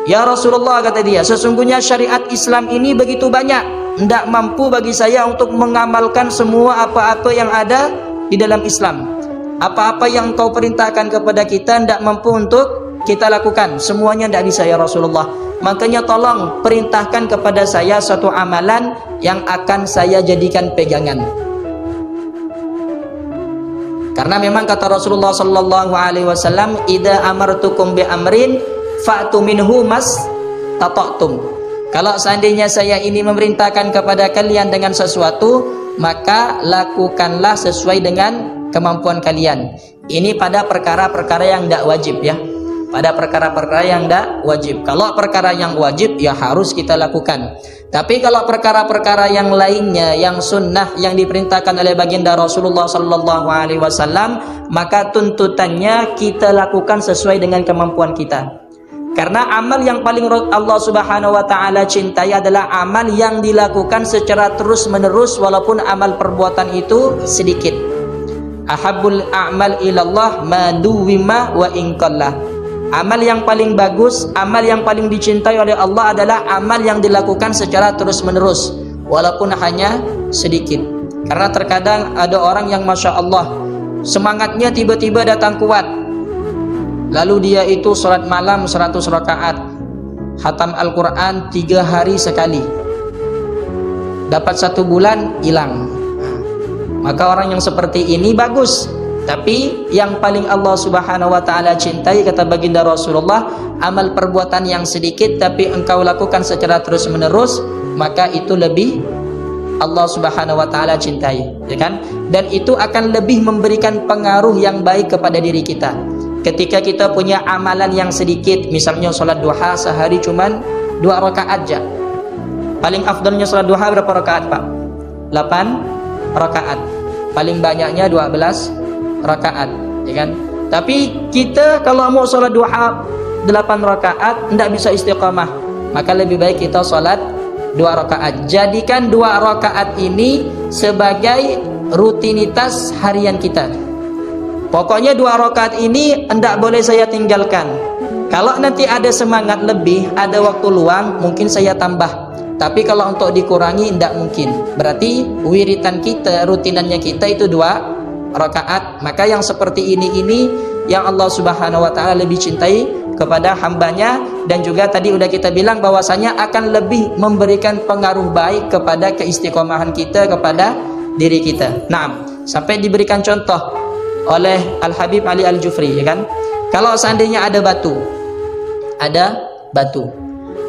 Ya Rasulullah, kata dia, sesungguhnya syariat Islam ini begitu banyak, tidak mampu bagi saya untuk mengamalkan semua apa-apa yang ada di dalam Islam. Apa-apa yang kau perintahkan kepada kita tidak mampu untuk kita lakukan, semuanya tidak bisa ya Rasulullah. Makanya tolong perintahkan kepada saya satu amalan yang akan saya jadikan pegangan. Karena memang kata Rasulullah sallallahu alaihi wasallam, "Idza amartukum bi amrin fa'tu minhu mastata'tum." Kalau seandainya saya ini memerintahkan kepada kalian dengan sesuatu, maka lakukanlah sesuai dengan kemampuan kalian. Ini pada perkara-perkara yang tidak wajib ya. Pada perkara-perkara yang tidak wajib. Kalau perkara yang wajib ya harus kita lakukan. Tapi kalau perkara-perkara yang lainnya, yang sunnah, yang diperintahkan oleh baginda Rasulullah sallallahu alaihi wasallam, maka tuntutannya kita lakukan sesuai dengan kemampuan kita. Karena amal yang paling Allah Subhanahu wa taala cintai adalah amal yang dilakukan secara terus-menerus walaupun amal perbuatan itu sedikit. Ahabbul a'mal ilallah ma duwima wa in qalla. Amal yang paling bagus, amal yang paling dicintai oleh Allah adalah amal yang dilakukan secara terus-menerus walaupun hanya sedikit. Karena terkadang ada orang yang Masya Allah semangatnya tiba-tiba datang kuat, lalu dia itu sholat malam 100 rakaat, khatam Al-Quran 3 hari sekali, dapat 1 bulan hilang. Maka orang yang seperti ini bagus, tapi yang paling Allah Subhanahu wa taala cintai, kata baginda Rasulullah, amal perbuatan yang sedikit tapi engkau lakukan secara terus-menerus, maka itu lebih Allah Subhanahu wa taala cintai, ya kan? Dan itu akan lebih memberikan pengaruh yang baik kepada diri kita. Ketika kita punya amalan yang sedikit, misalnya sholat duha sehari cuman 2 rakaat aja. Paling afdalnya sholat duha berapa rakaat, Pak? 8 rakaat. Paling banyaknya 12 rakaat, ya kan? Tapi kita kalau mau sholat duha 8 rakaat tidak bisa istiqamah, maka lebih baik kita sholat 2 rakaat. Jadikan 2 rakaat ini sebagai rutinitas harian kita. Pokoknya 2 rakaat ini tidak boleh saya tinggalkan. Kalau nanti ada semangat lebih, ada waktu luang, mungkin saya tambah. Tapi kalau untuk dikurangi tidak mungkin. Berarti wiritan kita, rutinannya kita itu 2 rakaat. Maka yang seperti ini yang Allah Subhanahu wa taala lebih cintai kepada hambanya. Dan juga tadi udah kita bilang bahwasanya akan lebih memberikan pengaruh baik kepada keistiqomahan kita, kepada diri kita. Nah, sampai diberikan contoh oleh Al-Habib Ali Al-Jufri, ya kan? Kalau seandainya ada batu,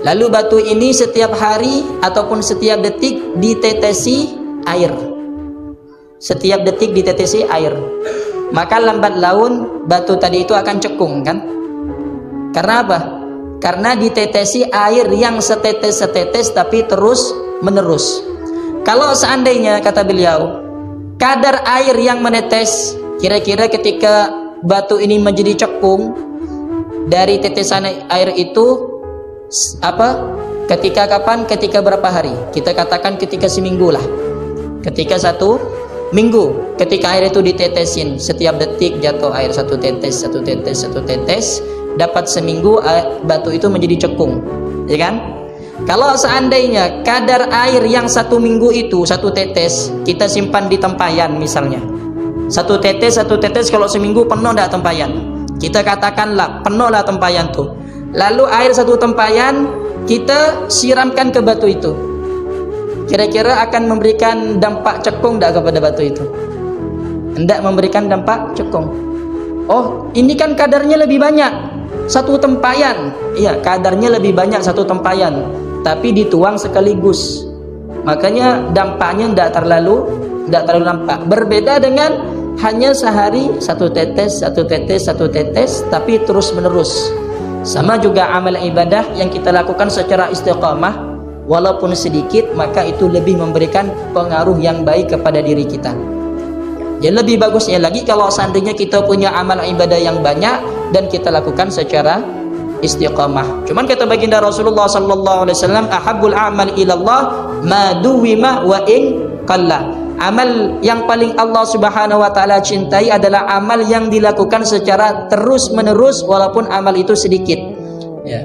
lalu batu ini setiap hari ataupun setiap detik ditetesi air, setiap detik ditetesi air, maka lambat laun batu tadi itu akan cekung, kan? Karena apa? Karena ditetesi air yang setetes-setetes tapi terus menerus. Kalau seandainya, kata beliau, kadar air yang menetes, kira-kira ketika batu ini menjadi cekung dari tetesan air itu ketika kapan? Ketika berapa hari? Kita katakan ketika seminggu lah. Ketika 1 minggu, ketika air itu ditetesin, setiap detik jatuh air 1 tetes, 1 tetes, 1 tetes, dapat seminggu batu itu menjadi cekung, ya kan? Kalau seandainya kadar air yang 1 minggu itu 1 tetes kita simpan di tempayan, misalnya 1 tetes kalau seminggu penuh dah tempayan, kita katakanlah penuh lah tempayan tuh, lalu air 1 tempayan kita siramkan ke batu itu, kira-kira akan memberikan dampak cekung tidak kepada batu itu? Tidak memberikan dampak cekung. Oh, ini kan kadarnya lebih banyak 1 tempayan, iya kadarnya lebih banyak 1 tempayan, tapi dituang sekaligus, makanya dampaknya tidak terlalu nampak. Berbeda dengan hanya sehari 1 tetes, 1 tetes, 1 tetes, tapi terus menerus. Sama juga amal ibadah yang kita lakukan secara istiqamah, walaupun sedikit, maka itu lebih memberikan pengaruh yang baik kepada diri kita. Jadi lebih bagusnya lagi kalau seandainya kita punya amal ibadah yang banyak dan kita lakukan secara istiqamah. Cuman kata baginda Rasulullah sallallahu alaihi wasallam, ahabbul a'mal ilallah ma duwima wa in qalla. Amal yang paling Allah Subhanahu wa taala cintai adalah amal yang dilakukan secara terus menerus walaupun amal itu sedikit, ya.